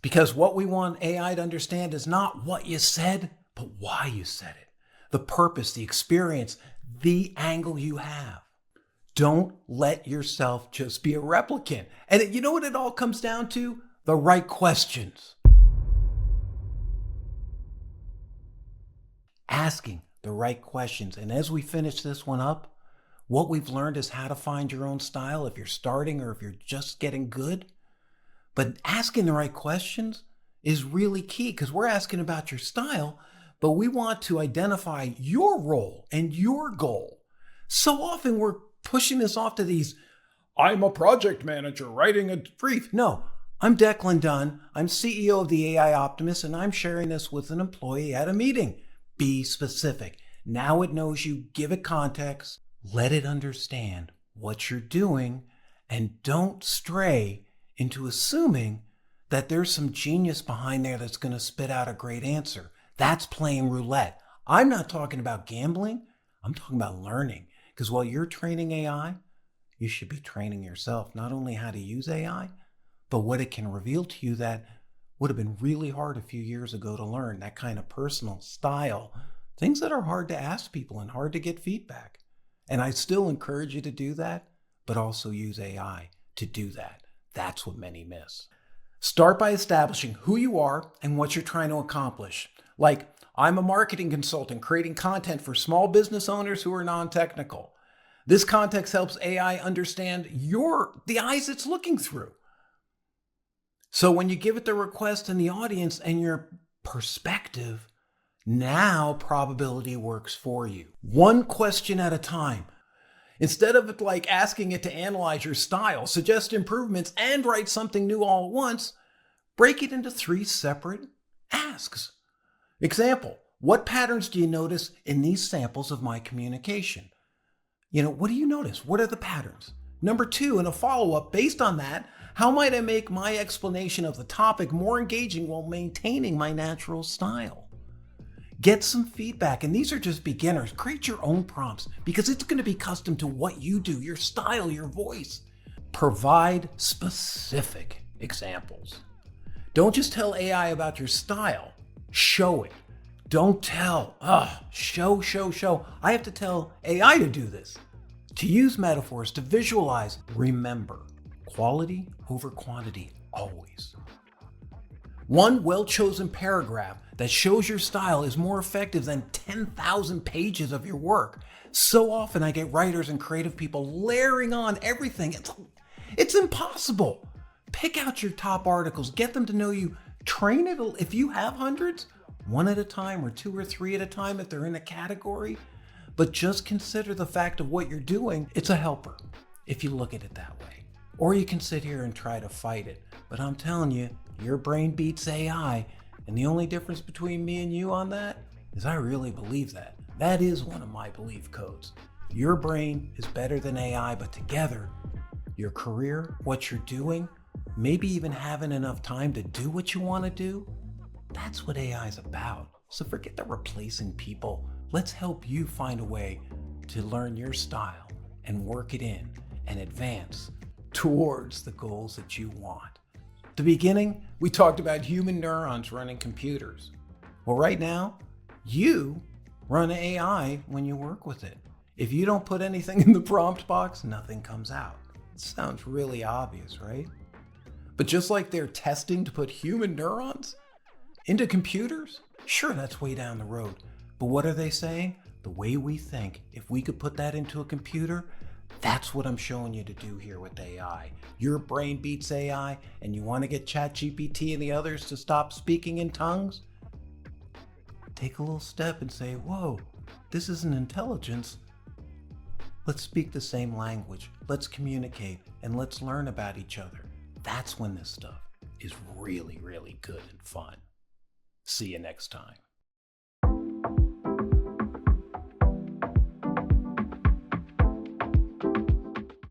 Because what we want AI to understand is not what you said, but why you said it. The purpose, the experience, the angle you have. Don't let yourself just be a replicant. And you know what it all comes down to? The right questions. Asking the right questions. And as we finish this one up, what we've learned is how to find your own style if you're starting or if you're just getting good. But asking the right questions is really key because we're asking about your style, but we want to identify your role and your goal. So often we're pushing this off to these, I'm a project manager writing a brief. No, I'm Declan Dunn. I'm CEO of the AI Optimist, and I'm sharing this with an employee at a meeting. Be specific. Now it knows you, give it context, let it understand what you're doing, and don't stray into assuming that there's some genius behind there that's going to spit out a great answer. That's playing roulette. I'm not talking about gambling. I'm talking about learning. Because while you're training AI, you should be training yourself, not only how to use AI, but what it can reveal to you that would have been really hard a few years ago to learn, that kind of personal style, things that are hard to ask people and hard to get feedback. And I still encourage you to do that, but also use AI to do that. That's what many miss. Start by establishing who you are and what you're trying to accomplish. Like, I'm a marketing consultant creating content for small business owners who are non-technical. This context helps AI understand the eyes it's looking through. So when you give it the request and the audience and your perspective, now probability works for you. One question at a time. Instead of asking it to analyze your style, suggest improvements, and write something new all at once, break it into 3 separate asks. Example, what patterns do you notice in these samples of my communication? What do you notice? What are the patterns? Number 2, in a follow-up, based on that, how might I make my explanation of the topic more engaging while maintaining my natural style? Get some feedback, and these are just beginners. Create your own prompts because it's going to be custom to what you do, your style, your voice. Provide specific examples. Don't just tell AI about your style. Show it. Don't tell. Show. I have to tell AI to do this. To use metaphors, to visualize. Remember, quality over quantity, always. One well-chosen paragraph that shows your style is more effective than 10,000 pages of your work. So often I get writers and creative people layering on everything. It's impossible. Pick out your top articles, get them to know you, train it. If you have hundreds, 1 at a time or 2 or 3 at a time if they're in a category. But just consider the fact of what you're doing. It's a helper if you look at it that way. Or you can sit here and try to fight it. But I'm telling you, your brain beats AI. And the only difference between me and you on that is I really believe that. That is one of my belief codes. Your brain is better than AI, but together, your career, what you're doing, maybe even having enough time to do what you want to do, that's what AI is about. So forget the replacing people. Let's help you find a way to learn your style and work it in and advance towards the goals that you want. At the beginning, we talked about human neurons running computers. Well, right now, you run AI when you work with it. If you don't put anything in the prompt box, nothing comes out. It sounds really obvious, right? But just like they're testing to put human neurons into computers, sure, that's way down the road. But what are they saying? The way we think, if we could put that into a computer, that's what I'm showing you to do here with AI. Your brain beats AI, and you want to get ChatGPT and the others to stop speaking in tongues? Take a little step and say, whoa, this isn't intelligence. Let's speak the same language. Let's communicate, and let's learn about each other. That's when this stuff is really, really good and fun. See you next time.